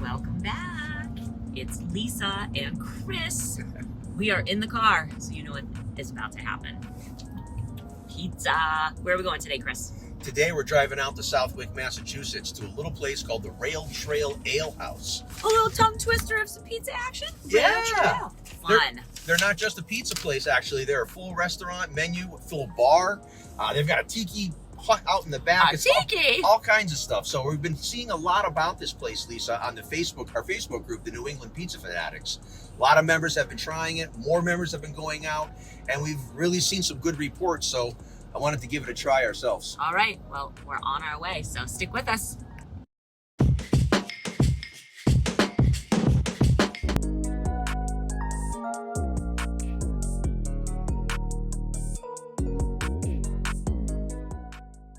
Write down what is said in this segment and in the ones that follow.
Welcome back. It's Lisa and Chris. We are in the car, so you know what is about to happen. Pizza. Where are we going today, Chris? Today we're driving out to Southwick, Massachusetts to a little place called the Rail Trail Ale House. A little tongue twister of some pizza action? Yeah. Rail Trail. Fun. They're not just a pizza place, actually. They're a full restaurant menu, a full bar. They've got a tiki hut out in the back. Tiki! All kinds of stuff. So we've been seeing a lot about this place, Lisa, on our Facebook group, the New England Pizza Fanatics. A lot of members have been trying it. More members have been going out. And we've really seen some good reports. So I wanted to give it a try ourselves. All right. Well, we're on our way, so stick with us.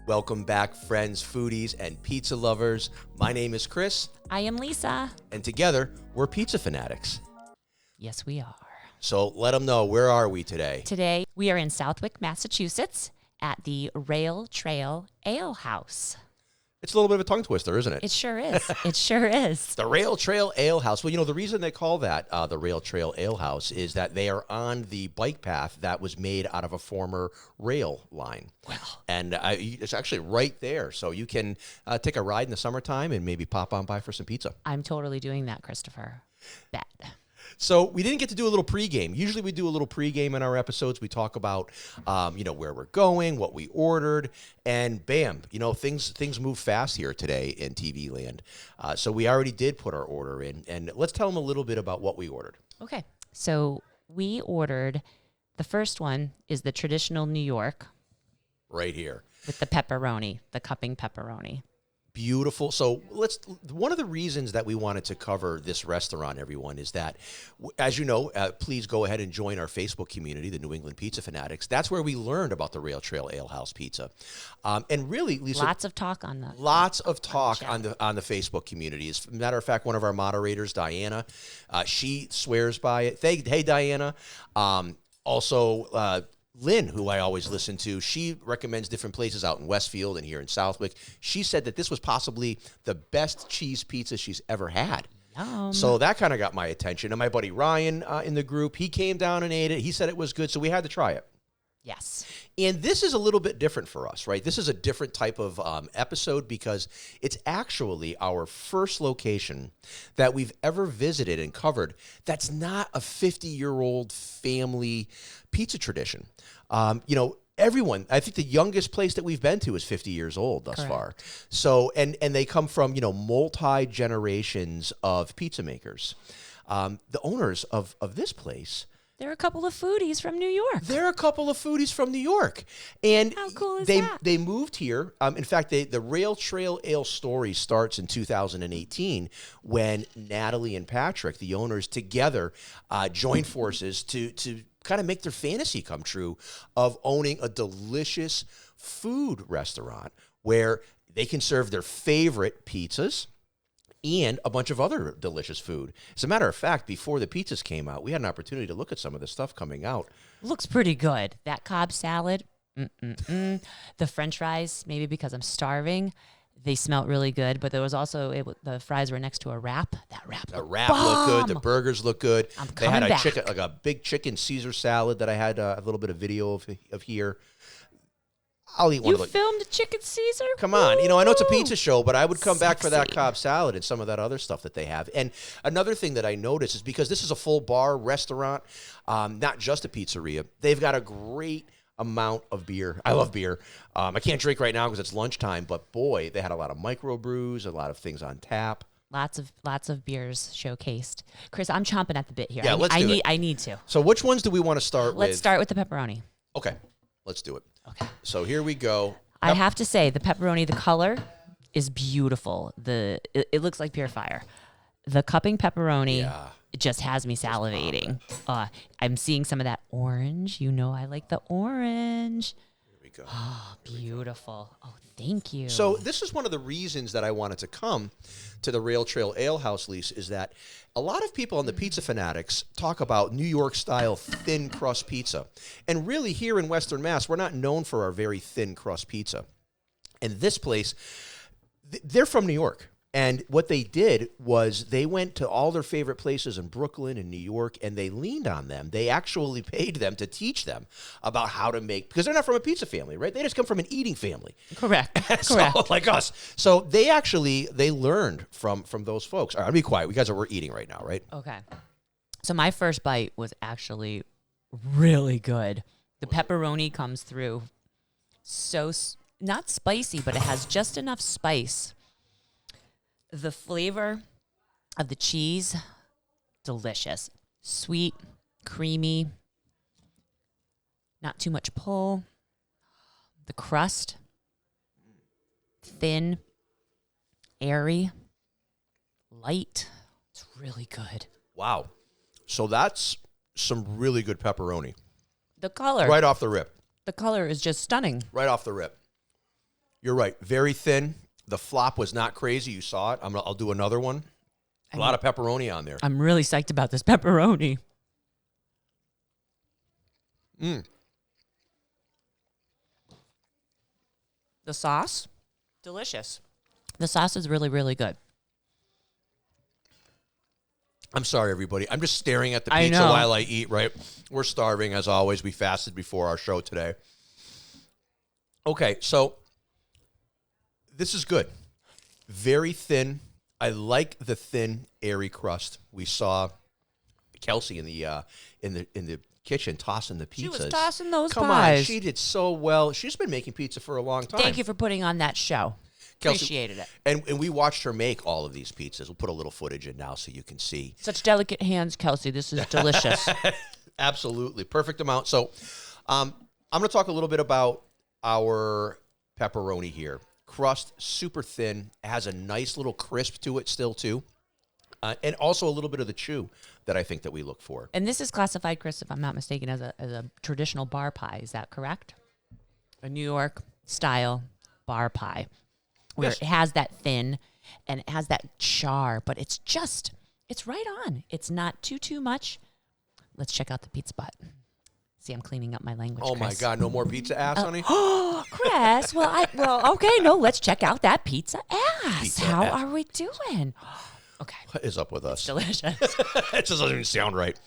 Welcome back, friends, foodies, and pizza lovers. My name is Chris. I am Lisa. And together, we're Pizza Fanatics. Yes, we are. So let them know, where are we today? Today, we are in Southwick, Massachusetts at the Rail Trail Ale House. It's a little bit of a tongue twister, isn't it? It sure is. It sure is. The Rail Trail Ale House. Well, you know, the reason they call that the Rail Trail Ale House is that they are on the bike path that was made out of a former rail line. Well. And it's actually right there. So you can take a ride in the summertime and maybe pop on by for some pizza. I'm totally doing that, Christopher. Bet. So we didn't get to do a little pregame. Usually we do a little pregame in our episodes. We talk about, where we're going, what we ordered, and bam, things move fast here today in TV land. So we already did put our order in, and let's tell them a little bit about what we ordered. Okay. So we ordered, the first one is the traditional New York. Right here. With the pepperoni, the cupping pepperoni. Beautiful. So one of the reasons that we wanted to cover this restaurant, everyone, is that, as you know, please go ahead and join our Facebook community, the New England Pizza Fanatics. That's where we learned about the Rail Trail Ale House pizza. And really, Lisa, lots of talk on the Facebook community. As a matter of fact, one of our moderators, Diana, she swears by it. Hey, Diana. Also, Lynn, who I always listen to, she recommends different places out in Westfield and here in Southwick. She said that this was possibly the best cheese pizza she's ever had. Yum. So that kind of got my attention. And my buddy Ryan in the group, he came down and ate it. He said it was good, so we had to try it. Yes. And this is a little bit different for us, right? This is a different type of episode because it's actually our first location that we've ever visited and covered that's not a 50-year-old family pizza tradition. Everyone, I think the youngest place that we've been to is 50 years old thus far. So, and they come from, multi-generations of pizza makers. The owners of this place, they're a couple of foodies from New York. And how cool is that? They moved here. In fact, the Rail Trail Ale story starts in 2018 when Natalie and Patrick, the owners, together joined forces to kind of make their fantasy come true of owning a delicious food restaurant where they can serve their favorite pizzas and a bunch of other delicious food. As a matter of fact, before the pizzas came out, we had an opportunity to look at some of the stuff coming out. Looks pretty good. That Cobb salad, the French fries, maybe because I'm starving, they smelled really good. But there was also, the fries were next to a wrap. That wrap looked good. The burgers look good. They had a big chicken Caesar salad that I had a little bit of video of here. I'll eat one of those. You filmed a chicken Caesar? Come on. I know it's a pizza show, but I would come back for that Cobb salad and some of that other stuff that they have. And another thing that I noticed is because this is a full bar restaurant, not just a pizzeria, they've got a great amount of beer. I love beer. I can't drink right now because it's lunchtime, but boy, they had a lot of microbrews, a lot of things on tap. Lots of beers showcased. Chris, I'm chomping at the bit here. Yeah, let's do it. I need to. So which ones do we want to start with? Let's start with the pepperoni. Okay, let's do it. Okay. So here we go. I have to say, the pepperoni, the color is beautiful. It looks like pure fire. The cupping pepperoni it just has me salivating. I'm seeing some of that orange. I like the orange. Here we go. Oh, beautiful. Oh, thank you. So this is one of the reasons that I wanted to come to the Rail Trail Ale House, Lisa, is that a lot of people on the Pizza Fanatics talk about New York-style thin crust pizza. And really, here in Western Mass, we're not known for our very thin crust pizza. And this place, they're from New York. And what they did was they went to all their favorite places in Brooklyn and New York, and they leaned on them. They actually paid them to teach them about how to make, because they're not from a pizza family, right? They just come from an eating family. Correct. So, Correct. like us. So they learned from those folks. All right, I'll be quiet. You guys we're eating right now, right? Okay. So my first bite was actually really good. The pepperoni comes through not spicy, but it has just enough spice. The flavor of the cheese, delicious. Sweet, creamy, not too much pull. The crust, thin, airy, light. It's really good. Wow. So that's some really good pepperoni. The color. Right off the rip. The color is just stunning. Right off the rip. You're right. Very thin. The flop was not crazy. You saw it. I'll do another one. A lot of pepperoni on there. I'm really psyched about this pepperoni. The sauce, delicious. The sauce is really, really good. I'm sorry, everybody. I'm just staring at the I pizza know. while I eat, right? We're starving, as always. We fasted before our show today. Okay, so this is good. Very thin. I like the thin, airy crust. We saw Kelsey in the kitchen tossing the pizzas. She was tossing those Come pies. on, she did so well. She's been making pizza for a long time. Thank you for putting on that show. Kelsey, Appreciated it. And we watched her make all of these pizzas. We'll put a little footage in now so you can see. Such delicate hands, Kelsey. This is delicious. Absolutely. Perfect amount. So I'm going to talk a little bit about our pepperoni here. Crust, super thin, has a nice little crisp to it still, too. And also a little bit of the chew that I think that we look for. And this is classified, Chris, if I'm not mistaken, as a traditional bar pie. Is that correct? A New York style bar pie. Where Yes. it has that thin and it has that char, but it's right on. It's not too much. Let's check out the pizza butt. See, I'm cleaning up my language, Oh, my Chris. God. No more pizza ass, honey? Oh, Chris. Okay. No, let's check out that pizza ass. Pizza How ass. are we doing? Okay. What is up with us? Delicious. It just doesn't even sound right.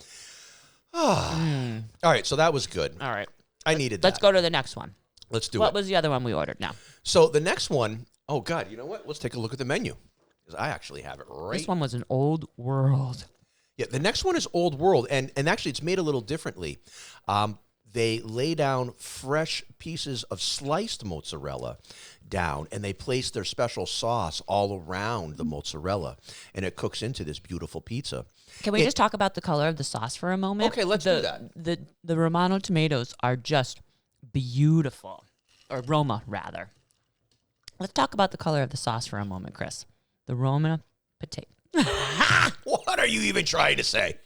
All right, so that was good. All right. I needed that. Let's go to the next one. Let's do What it. was the other one we ordered now? So the next one, oh, God, you know what? Let's take a look at the menu because I actually have it right. This one was an old world. Yeah, the next one is Old World, and actually it's made a little differently. They lay down fresh pieces of sliced mozzarella down, and they place their special sauce all around the mozzarella, and it cooks into this beautiful pizza. Can we just talk about the color of the sauce for a moment? Okay, let's do that. The Romano tomatoes are just beautiful, or Roma, rather. Let's talk about the color of the sauce for a moment, Chris. The Roma potato. What are you even trying to say?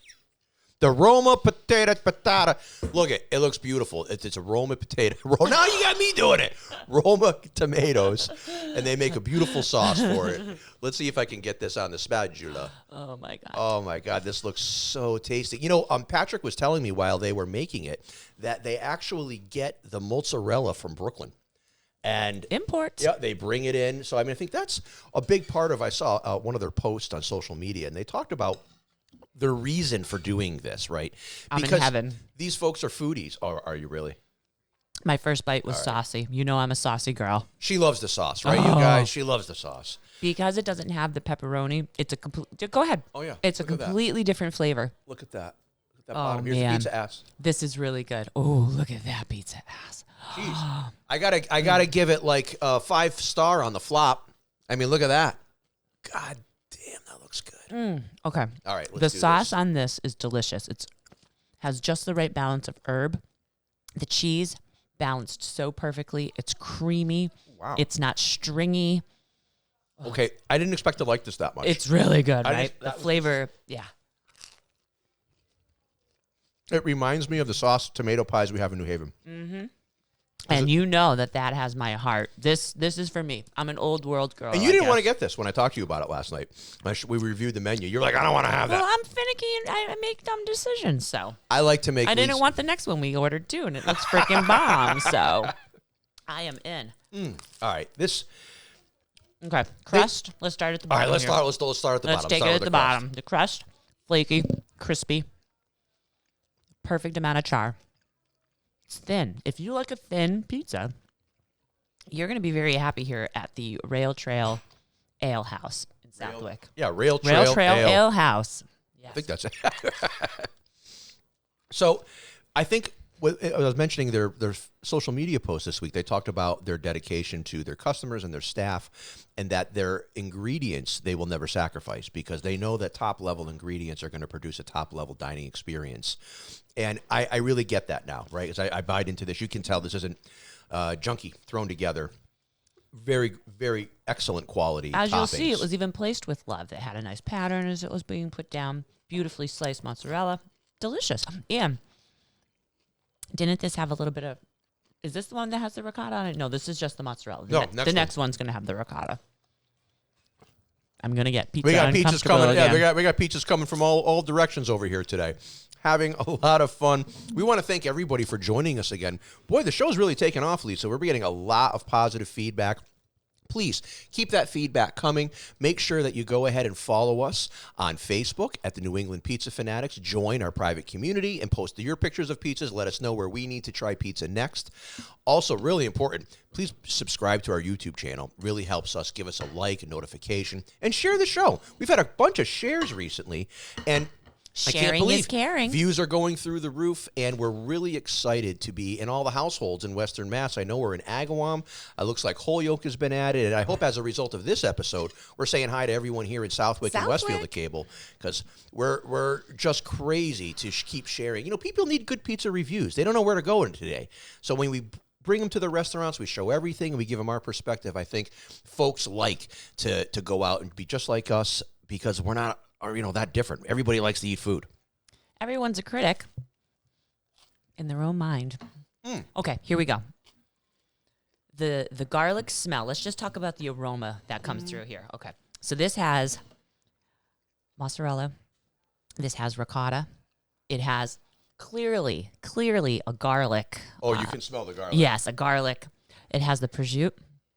The Roma potato patata. Look, it looks beautiful. It's a Roma potato. Now you got me doing it. Roma tomatoes, and they make a beautiful sauce for it. Let's see if I can get this on the spatula. Oh, my God. Oh, my God. This looks so tasty. You know, Patrick was telling me while they were making it that they actually get the mozzarella from Brooklyn. And Imports. yeah, they bring it in. So, I mean, I think that's a big part of, I saw one of their posts on social media, and they talked about the reason for doing this, right? I'm in heaven. These folks are foodies. Are you really? My first bite was saucy. You know I'm a saucy girl. She loves the sauce, right, you guys? She loves the sauce. Because it doesn't have the pepperoni, it's a complete... Go ahead. Oh, yeah. It's Look a at that. completely different flavor. Look at that. Look at that Oh, bottom. Here's the man. pizza ass. This is really good. Oh, look at that pizza ass. Jeez. I gotta give it like a 5-star on the flop. I mean, look at that. God damn, that looks good. Okay. All right, let's The do sauce this. on this is delicious. It's has just the right balance of herb. The cheese balanced so perfectly. It's creamy. Wow. It's not stringy. Okay, I didn't expect to like this that much. It's really good, I right? just- The that was- flavor, yeah. It reminds me of the sauce tomato pies we have in New Haven. And you know that has my heart. This is for me. I'm an old world girl. And you didn't want to get this when I talked to you about it last night. We reviewed the menu. You're like, I don't want to have Well, that. I'm finicky and I make dumb decisions, so. I like to make. I didn't least- want the next one we ordered too, and it looks freaking bomb, so. I am in. All right, this. Okay, crust. Let's start at the All bottom. right, let's here. start. Let's start at the bottom. Let's take Start it with at the crust. bottom. The crust, flaky, crispy, perfect amount of char. It's thin. If you like a thin pizza, you're going to be very happy here at the Rail Trail Ale House in Southwick. Rail Trail Ale House. Yes. I think that's it. So, I think I was mentioning their social media post this week. They talked about their dedication to their customers and their staff, and that their ingredients they will never sacrifice because they know that top level ingredients are going to produce a top level dining experience. And I really get that now, right? As I bite into this, you can tell this isn't junky thrown together. Very, very excellent quality. As toppings. you'll see, it was even placed with love. It had a nice pattern as it was being put down. Beautifully sliced mozzarella. Delicious. And didn't this have a little bit of... Is this the one that has the ricotta on it? No, this is just the mozzarella. The next one's going to have the ricotta. I'm going to get pizza. We got pizzas coming. Again. Yeah, we got pizzas coming from all directions over here today. Having a lot of fun. We want to thank everybody for joining us again. Boy, the show's really taken off, Lisa. We're getting a lot of positive feedback. Please keep that feedback coming. Make sure that you go ahead and follow us on Facebook at the New England Pizza Fanatics. Join our private community and post your pictures of pizzas. Let us know where we need to try pizza next. Also, really important, please subscribe to our YouTube channel. Really helps us. Give us a like, a notification, and share the show. We've had a bunch of shares recently, and Sharing is caring. Views are going through the roof, and we're really excited to be in all the households in Western Mass. I know we're in Agawam. It looks like Holyoke has been added, and I hope as a result of this episode, we're saying hi to everyone here in Southwick and Westfield at Cable, because we're just crazy to keep sharing. You know, people need good pizza reviews. They don't know where to go in today. So when we bring them to the restaurants, we show everything, and we give them our perspective. I think folks like to go out and be just like us because we're not that different. Everybody likes to eat food. Everyone's a critic in their own mind. Okay, here we go. The garlic smell. Let's just talk about the aroma that comes through here. Okay, so this has mozzarella. This has ricotta. It has clearly a garlic. Oh, you can smell the garlic. Yes, a garlic. It has the prosciutto.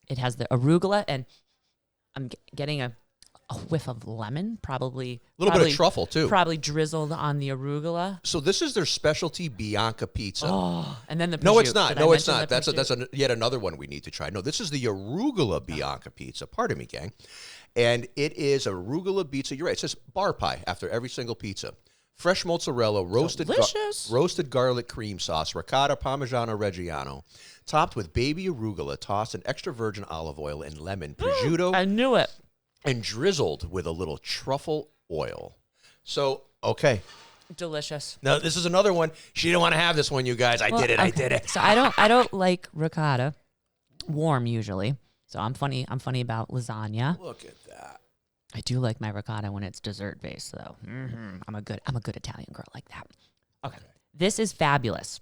It has the arugula, and I'm getting a whiff of lemon, probably a little bit of truffle too, probably drizzled on the arugula. So this is their specialty Bianca pizza. Oh, and then the prosciutto. No, it's not. No, it's not. That's yet another one we need to try. No, this is the arugula Bianca pizza. Pardon me, gang. And it is arugula pizza. You're right. It says bar pie after every single pizza. Fresh mozzarella, roasted garlic cream sauce, ricotta, Parmigiano Reggiano, topped with baby arugula, tossed in extra virgin olive oil and lemon, prosciutto. I knew it. And drizzled with a little truffle oil. So, okay. Delicious. Now, this is another one. She didn't want to have this one, you guys. I did it. So I don't like ricotta warm usually. So I'm funny about lasagna. Look at that. I do like my ricotta when it's dessert based though. I'm a good Italian girl like that. Okay. This is fabulous.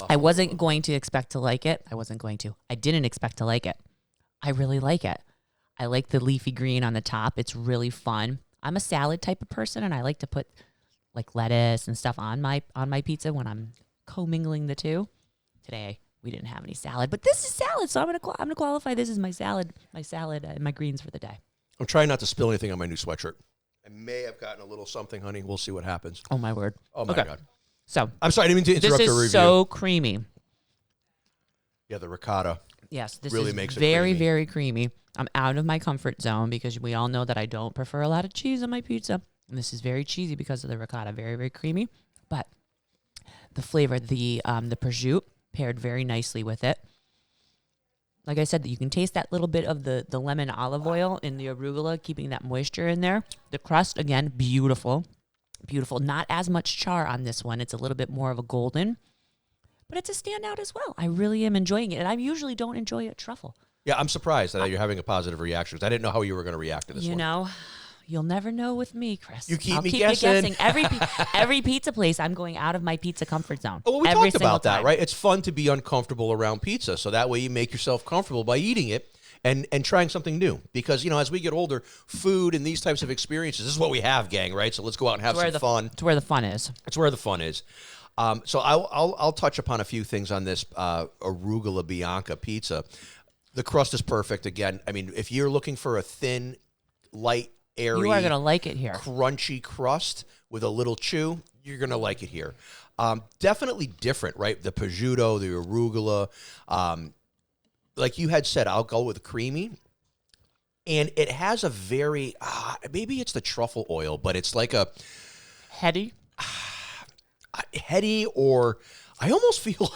I wasn't going to expect to like it. I didn't expect to like it. I really like it. I like the leafy green on the top. It's really fun. I'm a salad type of person, and I like to put like lettuce and stuff on my pizza when I'm commingling the two. Today we didn't have any salad, but this is salad, so I'm gonna qualify this as my salad, and my greens for the day. I'm trying not to spill anything on my new sweatshirt. I may have gotten a little something, honey. We'll see what happens. Oh my word! Oh my God! So I'm sorry, I didn't mean to interrupt the review. This is so creamy. Yeah, the ricotta. Yes, this really is makes it very, creamy. very creamy. I'm out of my comfort zone because we all know that I don't prefer a lot of cheese on my pizza. And this is very cheesy because of the ricotta. Very, very creamy. But the flavor, the prosciutto paired very nicely with it. Like I said, you can taste that little bit of the lemon olive oil in the arugula, keeping that moisture in there. The crust, again, beautiful. Beautiful. Not as much char on this one. It's a little bit more of a golden. But it's a standout as well. I really am enjoying it. And I usually don't enjoy a truffle. Yeah, I'm surprised that you're having a positive reaction. I didn't know how you were going to react to this one. You know, you'll never know with me, Chris. You keep I'll me keep guessing. You guessing. Every pizza place, I'm going out of my pizza comfort zone. Oh, well, we every talked about that, time. right? It's fun to be uncomfortable around pizza. So that way you make yourself comfortable by eating it and trying something new. Because, as we get older, food and these types of experiences, this is what we have, gang, right? So let's go out and have some fun. It's where the fun is. It's where the fun is. So I'll touch upon a few things on this arugula Bianca pizza. The crust is perfect. Again, I mean, if you're looking for a thin, light, airy, You are going to like it here. crunchy crust with a little chew, you're going to like it here. Definitely different, right? The prosciutto, the arugula. Like you had said, I'll go with creamy. And it has a very, maybe it's the truffle oil, but it's like a Heady? heady, or I almost feel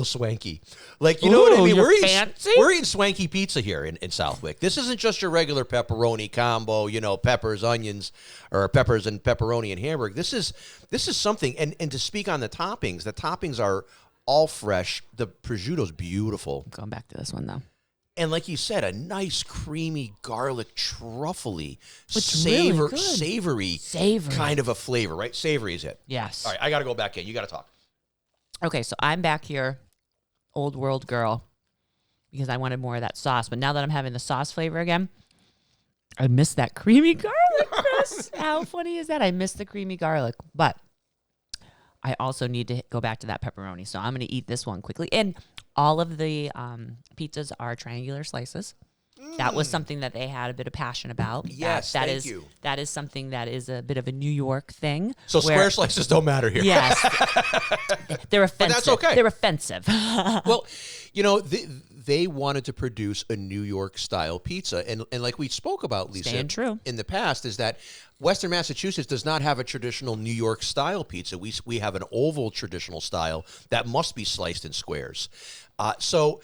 swanky. Like, you know what I mean? Fancy? We're eating swanky pizza here in Southwick. This isn't just your regular pepperoni combo, peppers, onions, or peppers and pepperoni and hamburger. This is something, and to speak on the toppings are all fresh. The prosciutto's beautiful. I'm going back to this one, though. And like you said, a nice, creamy, garlic, truffly, really good. savory kind of a flavor, right? Savory is it. Yes. All right, I got to go back in. You got to talk. Okay, so I'm back here, old world girl, because I wanted more of that sauce. But now that I'm having the sauce flavor again, I miss that creamy garlic, Chris. How funny is that? I miss the creamy garlic. But I also need to go back to that pepperoni. So I'm going to eat this one quickly. And all of the pizzas are triangular slices. That was something that they had a bit of passion about. Yes, thank you. That is something that is a bit of a New York thing. So square slices don't matter here. Yes. They're offensive. But that's okay. They're offensive. Well, they wanted to produce a New York style pizza, and like we spoke about, Lisa, Staying true. in the past, is that Western Massachusetts does not have a traditional New York style pizza. We have an oval traditional style that must be sliced in squares. So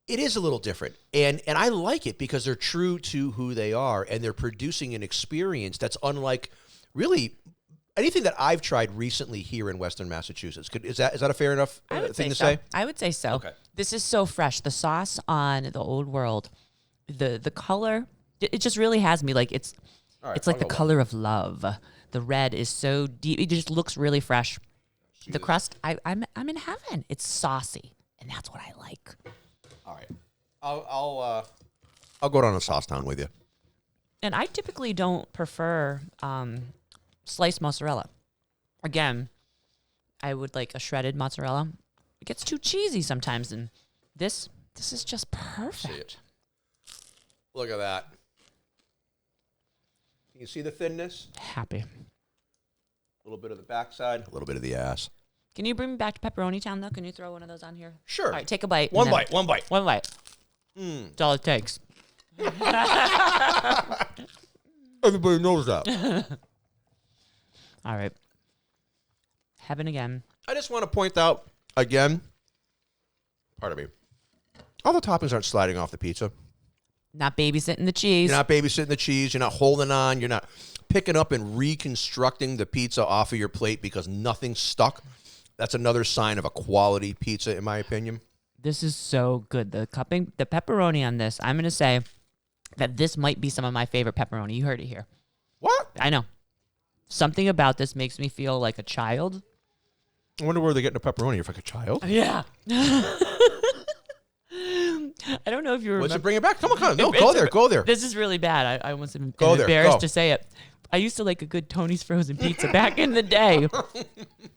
it is a little different, and I like it because they're true to who they are, and they're producing an experience that's unlike really anything that I've tried recently here in Western Massachusetts. Is that a fair enough thing to say? I would say so. Okay. This is so fresh. The sauce on the Old World, the color, it just really has me like it's like the color of love. The red is so deep. It just looks really fresh. The crust, I'm in heaven. It's saucy, and that's what I like. All right, I'll go down to Sauce Town with you. And I typically don't prefer sliced mozzarella. Again, I would like a shredded mozzarella. It gets too cheesy sometimes, and this is just perfect. See it. Look at that. Can you see the thinness? Happy. A little bit of the backside, a little bit of the ass. Can you bring me back to Pepperoni Town, though? Can you throw one of those on here? Sure. All right, take a bite. One bite. One bite. That's all it takes. Everybody knows that. All right. Heaven again. I just want to point out again, pardon me, all the toppings aren't sliding off the pizza. Not babysitting the cheese. You're not babysitting the cheese. You're not holding on. You're not picking up and reconstructing the pizza off of your plate because nothing's stuck. That's another sign of a quality pizza, in my opinion. This is so good. The pepperoni on this, I'm going to say that this might be some of my favorite pepperoni. You heard it here. What? I know. Something about this makes me feel like a child. I wonder where they're getting the pepperoni. You're like a child? Yeah. I don't know if you remember. Let's bring it back. Come on. No, go there. This is really bad. I almost am Go there, embarrassed go. to say it. I used to like a good Tony's Frozen Pizza back in the day. All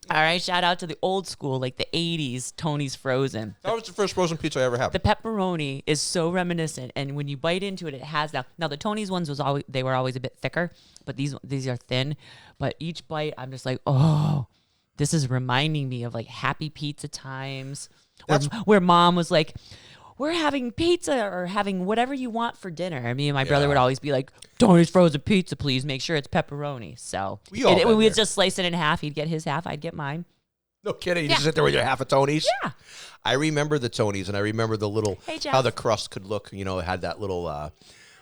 right, shout out to the old school, like the 80s Tony's Frozen. That was the first frozen pizza I ever had. The pepperoni is so reminiscent, and when you bite into it, it has that. Now the Tony's ones were always a bit thicker, but these are thin. But each bite, I'm just like, oh, this is reminding me of like happy pizza times, where mom was like, we're having pizza or having whatever you want for dinner. And me and my brother would always be like, Tony's Frozen Pizza, please. Make sure it's pepperoni. So when we would just slice it in half, he'd get his half, I'd get mine. No kidding. You just sit there with your half of Tony's? Yeah. I remember the Tony's, and I remember the little, how the crust could look. You know, it had that little,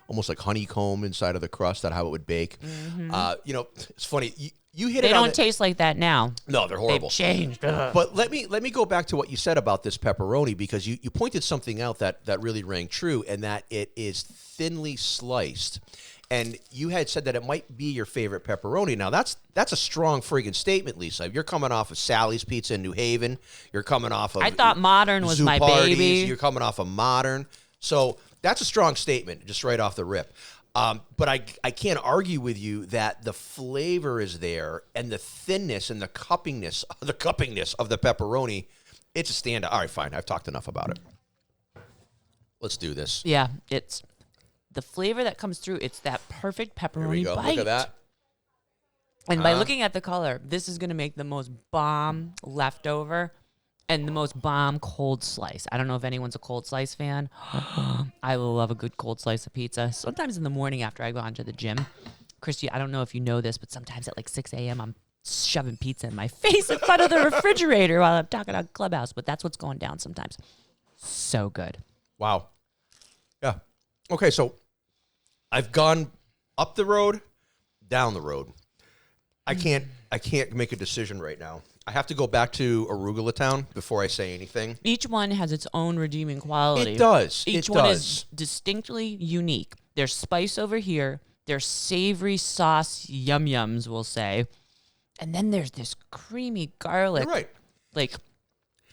almost like honeycomb inside of the crust, how it would bake. Mm-hmm. It's funny. You hit it. They don't taste like that now. No, they're horrible. They've changed. Ugh. But let me go back to what you said about this pepperoni, because you pointed something out that really rang true, and that it is thinly sliced. And you had said that it might be your favorite pepperoni. Now that's a strong friggin' statement, Lisa. You're coming off of Sally's Pizza in New Haven. You're coming off of. I thought Modern was my baby. You're coming off of Modern. So that's a strong statement, just right off the rip. But I can't argue with you that the flavor is there, and the thinness and the cuppingness of the pepperoni, it's a standout. All right, fine. I've talked enough about it. Let's do this. Yeah, it's the flavor that comes through. It's that perfect pepperoni Here we go. bite. Look at that. And by looking at the color, this is going to make the most bomb leftover and the most bomb cold slice. I don't know if anyone's a cold slice fan. I love a good cold slice of pizza. Sometimes in the morning after I go on to the gym. Christy, I don't know if you know this, but sometimes at like 6 a.m. I'm shoving pizza in my face in front of the refrigerator while I'm talking on Clubhouse. But that's what's going down sometimes. So good. Wow. Yeah. Okay, so I've gone up the road, down the road. I can't make a decision right now. I have to go back to Arugula Town before I say anything. Each one has its own redeeming quality. It does. Each one is distinctly unique. There's spice over here. There's savory sauce yum-yums, we'll say. And then there's this creamy garlic. You're right. Like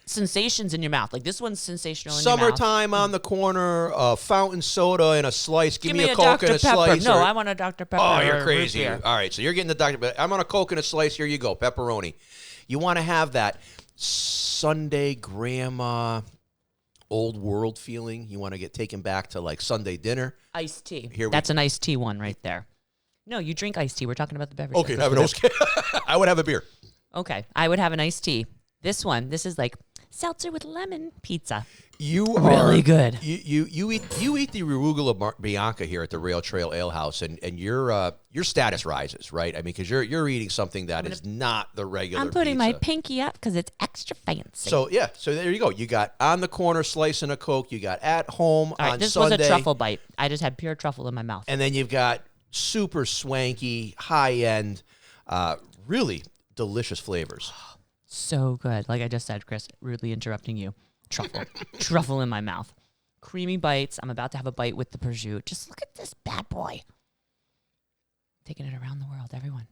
sensations in your mouth. Like this one's sensational in your mouth. Summertime on the corner, fountain soda and a slice. Give me a Coke Dr. and a Pepper. slice. No, I want a Dr. Pepper. Oh, or you're a root crazy. beer. All right, so you're getting the Dr. Pepper. I'm on a Coke and a slice. Here you go, pepperoni. You want to have that Sunday grandma old world feeling. You want to get taken back to like Sunday dinner. Iced tea. Here That's an iced tea one right there. No, you drink iced tea. We're talking about the beverage. Okay, I would have a beer. Okay, I would have an iced tea. This is like seltzer with lemon pizza. You Really good. You eat the Arugula Bianca here at the Rail Trail Ale House, and your status rises, right? I mean, because you're eating something that is not the regular. I'm putting pizza. my pinky up because it's extra fancy. So yeah, so there you go. You got on the corner slicing a Coke. You got at home All right, on this Sunday. was a truffle bite. I just had pure truffle in my mouth. And then you've got super swanky, high end, really delicious flavors. So good. Like I just said, Chris, rudely interrupting you. Truffle. Truffle in my mouth. Creamy bites. I'm about to have a bite with the prosciutto. Just look at this bad boy. Taking it around the world. Everyone.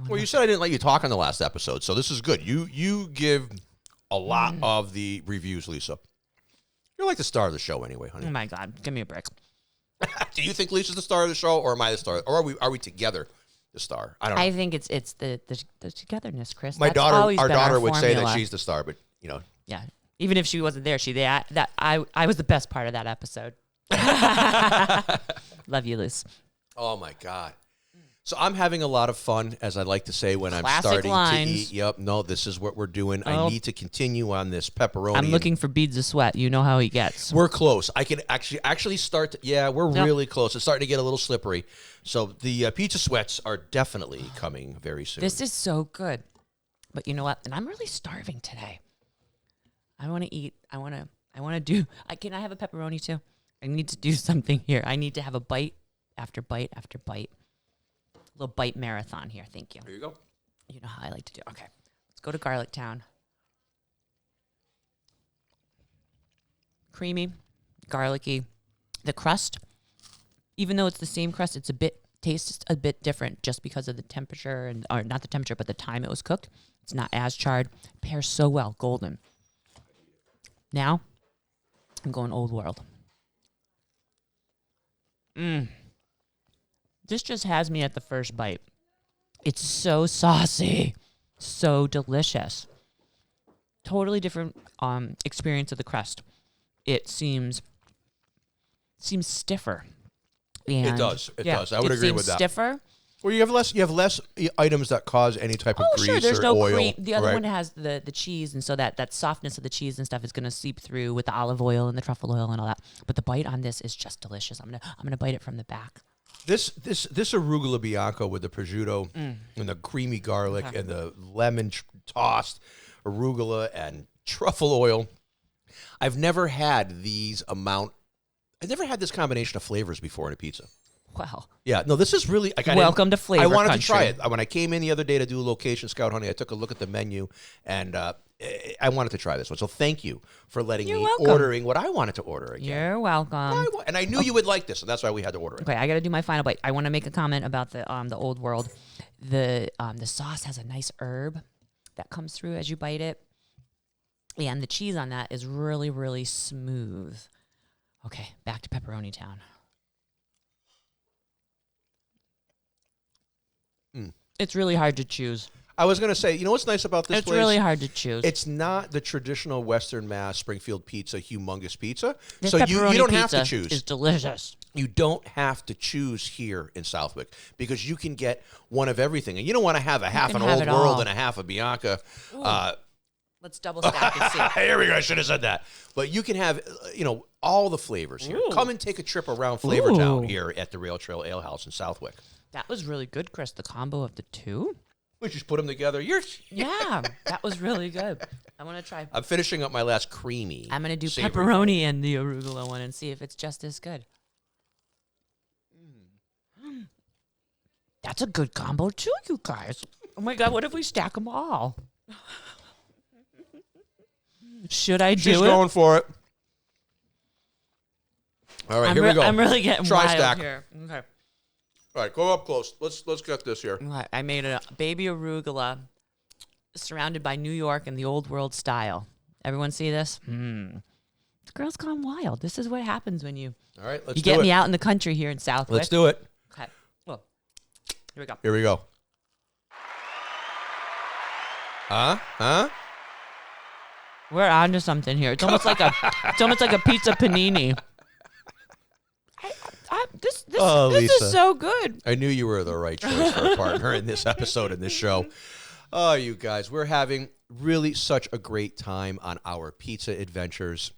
Well, you said I didn't let you talk on the last episode, so this is good. You give a lot of the reviews, Lisa. You're like the star of the show anyway, honey. Oh, my God. Give me a break. Do you think Lisa's the star of the show, or am I the star? Or are we together the star? I don't know. I think it's the togetherness, Chris. My That's daughter, always our been daughter would say formula. that she's the star, but you know. Yeah. Even if she wasn't there, I was the best part of that episode. Love you, Liz. Oh my God. So I'm having a lot of fun, as I like to say, when I'm Classic starting lines. to eat. Yep. No, this is what we're doing. Oh. I need to continue on this pepperoni. I'm looking for beads of sweat. You know how he gets. We're close. I can actually start. We're really close. It's starting to get a little slippery. So the pizza sweats are definitely coming very soon. This is so good. But you know what? And I'm really starving today. I want to eat. I want to do. Can I have a pepperoni too? I need to do something here. I need to have a bite after bite after bite. A little bite marathon here. Thank you. There you go. You know how I like to do. Okay. Let's go to Garlic Town. Creamy, garlicky. The crust, even though it's the same crust, tastes a bit different just because of the temperature or not the temperature, but the time it was cooked. It's not as charred. Pairs so well. Golden. Now, I'm going Old World. This just has me at the first bite. It's so saucy, so delicious. Totally different experience of the crust. It seems stiffer. And It does. It does. I would it agree seems with that. Stiffer. Well, you have less items that cause any type of grease Sure. There's or no oil. cream. The other right? one has the cheese, and so that softness of the cheese and stuff is going to seep through with the olive oil and the truffle oil and all that. But the bite on this is just delicious. I'm gonna bite it from the back. This arugula bianco with the prosciutto and the creamy garlic and the lemon tossed arugula and truffle oil. I've never had this combination of flavors before in a pizza. Wow. Yeah, no, this is really... Welcome to flavor I wanted country. to try it. When I came in the other day to do a location scout, honey, I took a look at the menu, and I wanted to try this one. So thank you for letting You're me welcome. ordering what I wanted to order again. You're welcome. And I knew you would like this, and that's why we had to order it. Okay, I got to do my final bite. I want to make a comment about the Old World. The sauce has a nice herb that comes through as you bite it, and the cheese on that is really, really smooth. Okay, back to Pepperoni Town. It's really hard to choose. I was going to say, you know what's nice about this It's place? really hard to choose. It's not the traditional Western Mass Springfield pizza, humongous pizza. This So you pepperoni don't have to pizza choose. is delicious. You don't have to choose here in Southwick because you can get one of everything. And you don't want to have a half an have Old it World all. and a half a Bianca. Let's double stack and see. Here we go. I should have said that. But you can have, all the flavors here. Ooh. Come and take a trip around Flavortown Ooh. here at the Rail Trail Ale House in Southwick. That was really good, Chris. The combo of the two. We just put them together. Yeah, that was really good. I want to try. I'm finishing up my last creamy. I'm going to do savory. pepperoni and the arugula one and see if it's just as good. That's a good combo too, you guys. Oh my God, what if we stack them all? Should I do She's it? going for it. All right, here we go. I'm really getting Try wild stack. here. Okay. All right, go up close. Let's get this here. Okay, I made a baby arugula surrounded by New York in the old world style. Everyone see this? The girl's gone wild. This is what happens when you All right, let's you do get it. me out in the country here in Southwick. Let's do it. Okay. Well, here we go. Here we go. Huh? We're on to something here. It's almost like a pizza panini. This Lisa. is so good. I knew you were the right choice for a partner in this episode, in this show. Oh, you guys, we're having really such a great time on our pizza adventures,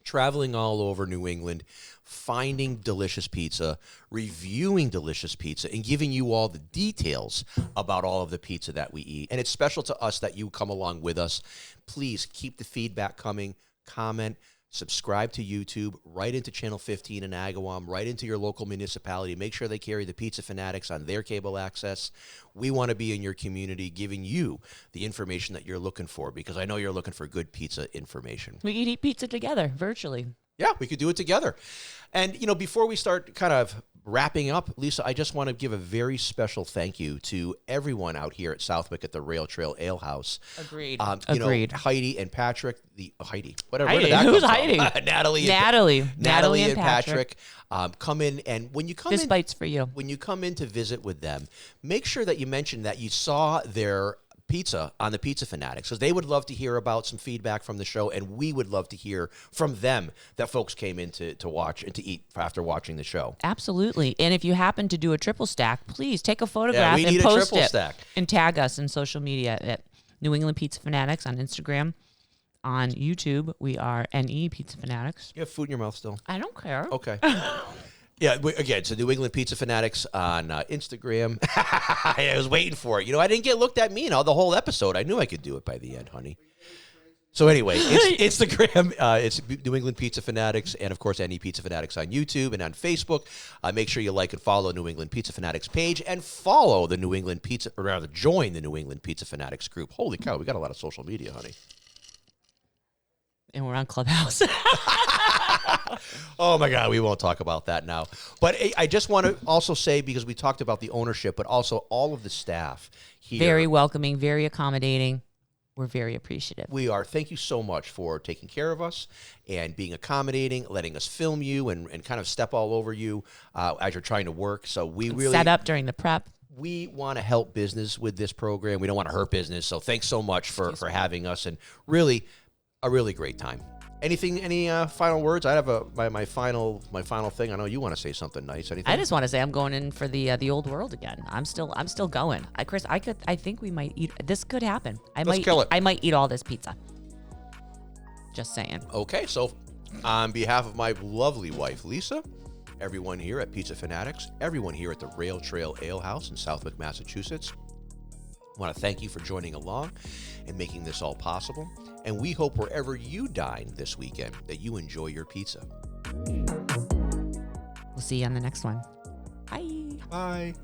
traveling all over New England, finding delicious pizza, reviewing delicious pizza, and giving you all the details about all of the pizza that we eat. And it's special to us that you come along with us. Please keep the feedback coming, comment, subscribe to YouTube, right into Channel 15 in Agawam, right into your local municipality. Make sure they carry the Pizza Fanatics on their cable access. We want to be in your community giving you the information that you're looking for, because I know you're looking for good pizza information. We could eat pizza together virtually. Yeah, we could do it together. And, before we start kind of wrapping up, Lisa, I just want to give a very special thank you to everyone out here at Southwick at the Rail Trail Ale House. Agreed. Agreed. Heidi and Patrick, Heidi. Where Heidi. did that Who's come Heidi? from? Natalie and and Patrick. Come in, and when you come This in, bite's for you. when you come in to visit with them, make sure that you mention that you saw their pizza on the Pizza Fanatics, because they would love to hear about some feedback from the show, and we would love to hear from them that folks came in to watch and to eat after watching the show. Absolutely. And if you happen to do a triple stack, please take a photograph we and need a post triple it stack. and tag us in social media at New England Pizza Fanatics on Instagram. On YouTube, we are NE Pizza Fanatics. You have food in your mouth still? I don't care. Okay. Yeah, again, so New England Pizza Fanatics on Instagram. I was waiting for it. I didn't get looked at me the whole episode. I knew I could do it by the end, honey. So anyway, it's Instagram. It's New England Pizza Fanatics, and of course, NE Pizza Fanatics on YouTube and on Facebook. Make sure you like and follow New England Pizza Fanatics page, and follow the New England Pizza, or rather, join the New England Pizza Fanatics group. Holy cow, we got a lot of social media, honey. And we're on Clubhouse. Oh, my God, we won't talk about that now. But I just want to also say, because we talked about the ownership, but also all of the staff here. Very welcoming, very accommodating. We're very appreciative. We are. Thank you so much for taking care of us and being accommodating, letting us film you and kind of step all over you as you're trying to work. So we really set up during the prep. We want to help business with this program. We don't want to hurt business. So thanks so much for having us, and really a really great time. Any final words? I have my final thing. I know you want to say something nice. Anything? I just want to say I'm going in for the old world again. I'm still going. Chris, I think we might eat. This could happen. Let's kill it. I might eat all this pizza. Just saying. Okay, so on behalf of my lovely wife, Lisa, everyone here at Pizza Fanatics, everyone here at the Rail Trail Ale House in Southwick, Massachusetts, I want to thank you for joining along and making this all possible. And we hope wherever you dine this weekend that you enjoy your pizza. We'll see you on the next one. Bye. Bye.